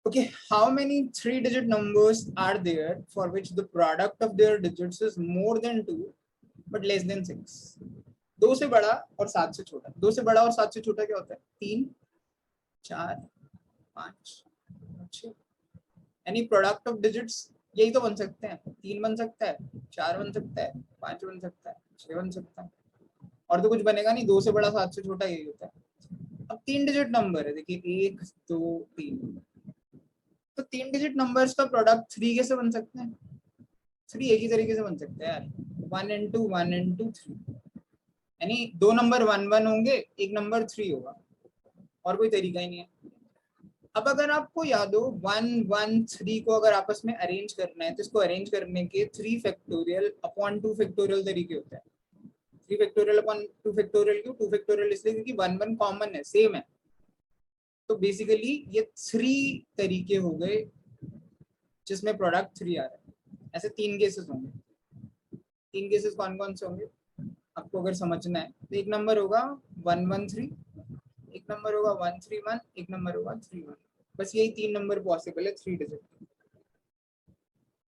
Okay, how many 3-digit numbers are there for which the product of their digits is more than 2 but less than 6? 2 से बड़ा और 7 से छोटा. 2 से बड़ा और 7 से छोटा क्या होता है? 3, 4, 5, 6. यानी प्रोडक्ट ऑफ डिजिट्स यही तो बन सकते हैं. 3 बन सकता है, 4 बन सकता है, 5 बन सकता है, 6 बन सकता है, और तो कुछ बनेगा नहीं. 2 से बड़ा 7 से छोटा यही होता है. अब 3 डिजिट नंबर है, देखिए 1, 2, 3. तो 3 डिजिट नंबर्स का प्रोडक्ट 3 कैसे बन सकते हैं? 3 एक ही तरीके से बन सकते हैं यार. 1 into 1 into 3, यानी 2 नंबर 1 1 होंगे, एक नंबर 3 होगा, और कोई तरीका ही नहीं है. अब अगर आपको याद हो 1 1 3 को अगर आपस में अरेंज करना है तो इसको अरेंज करने के 3 फैक्टोरियल अपॉन 2 फैक्टोरियल तरीके होते हैं. 3 फैक्टोरियल अपॉन 2 फैक्टोरियल क्यों? 2 फैक्टोरियल इसलिए क्योंकि 1 1 कॉमन है, सेम है. तो बेसिकली ये 3 तरीके हो गए जिसमें प्रोडक्ट 3 आ रहा है. ऐसे 3 केसेस होंगे. 3 केसेस कौन कौन से होंगे आपको अगर समझना है तो एक नंबर होगा 1 1 3, एक नंबर होगा 1 3 1, एक नंबर होगा 3 1. बस यही 3 नंबर पॉसिबल है 3 डिजिट.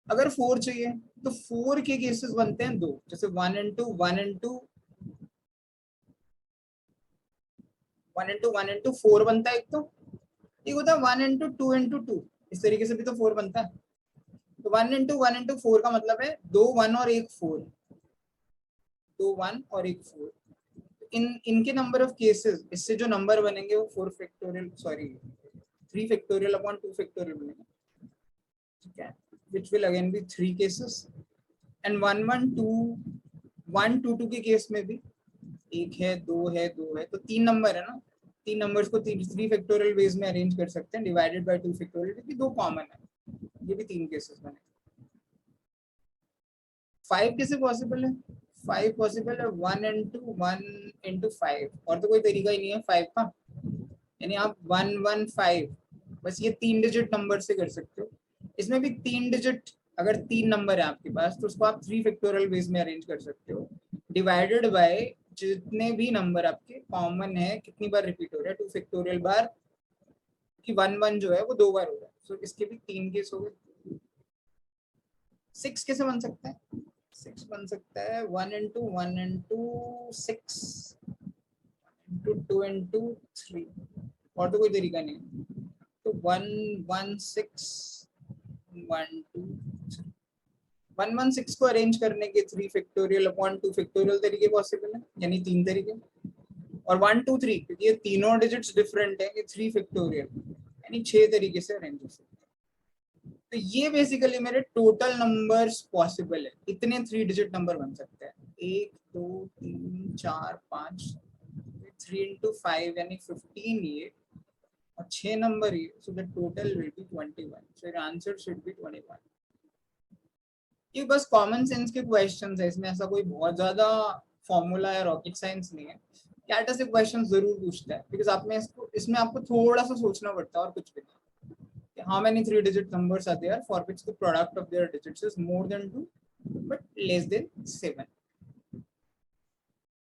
अगर 4 चाहिए तो 4 के केसेस बनते हैं 2, जैसे 1 into 1 into 1 into 1 into 4 बनता है. एक तो एक होता है 1 into 2 into 2, इस तरीके से भी तो 4 बनता है. तो 1 into 1 into 4 का मतलब है 2 1 और 1 4, 2 1 और 1 4. इनके नंबर ऑफ केसेस, इससे जो नंबर बनेंगे वो 4 factorial, sorry 3 factorial upon 2 factorial बनेंगे. ठीक है, which will again be 3 cases. and 1 1 2 1 2 2 के केस में भी 1 है, 2 है, 2 है, तो 3 नंबर है ना. 3 नंबर्स को 3 फैक्टोरियल वेज में अरेंज कर सकते हैं डिवाइडेड बाय 2 फैक्टोरियल, क्योंकि 2 कॉमन है. ये भी 3 केसेस बने. 5 कैसे पॉसिबल है? 5 पॉसिबल है 1 into 5, और तो कोई तरीका ही नहीं है 5 का. यानी आप 1 1 5 बस ये 3 डिजिट नंबर से कर सकते हो. इसमें भी 3 डिजिट, अगर 3 नंबर है आपके पास तो उसको आप 3 फैक्टोरियल बेस में अरेंज कर सकते हो डिवाइडेड बाय जितने भी नंबर आपके कॉमन है, कितनी बार रिपीट हो रहा है, 2 फैक्टोरियल बार, कि 1 1 जो है वो 2 बार हो रहा है. सो इसके भी 3 केस हो गए. 6 कैसे बन सकता है? 6 बन सकता है 1 into 1 into 6 into 2 into 3, और तो कोई तरीका नहीं है. तो 1 1 6 1 2 3, 1 1 6 को अरेंज करने के 3 फैक्टोरियल अपॉन 2 फैक्टोरियल तरीके पॉसिबल है, यानी 3 तरीके. और 1 2 3 क्योंकि ये तीनों डिजिट्स डिफरेंट है, ये 3 फैक्टोरियल, यानी 6 तरीके से अरेंज हो सकते हैं. तो ये बेसिकली मेरे टोटल नंबर्स पॉसिबल है. इतने 3 डिजिट नंबर बन सकते हैं. 1 2 3 4 5, 3 into 5 यानी 15 ये, और 6 नंबर ये. So the total will be 21. So your answer should be 21. ये बस कॉमन सेंस के क्वेश्चंस है, इसमें ऐसा कोई बहुत ज्यादा फॉर्मूला या रॉकेट साइंस नहीं है. कैट ऐसे क्वेश्चन जरूर पूछता है बिकॉज आप में इसमें आपको थोड़ा सा सोचना पड़ता है और कुछ भी नहीं. How many 3-digit numbers are there for which the product of their digits is more than 2 but less than 7?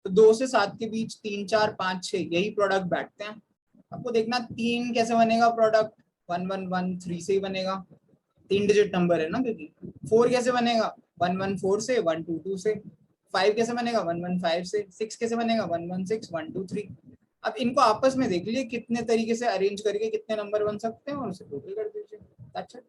तो 2 से 7 के बीच 3 4 5 6 यही प्रोडक्ट बैठते हैं. आपको देखना 3 कैसे बनेगा प्रोडक्ट, 1 1 1 3 से ही बनेगा, 3 डिजिट नंबर है ना. क्योंकि 4 कैसे बनेगा? 1 1 4 से, 1 2 2 से. 5 कैसे बनेगा? 1 1 5 से. 6 कैसे बनेगा? 1 1 6 1 2 3. अब इनको आपस में देख लीजिए कितने तरीके से अरेंज करके कितने नंबर बन सकते हैं और उसे टोटल कर दीजिए. That's it.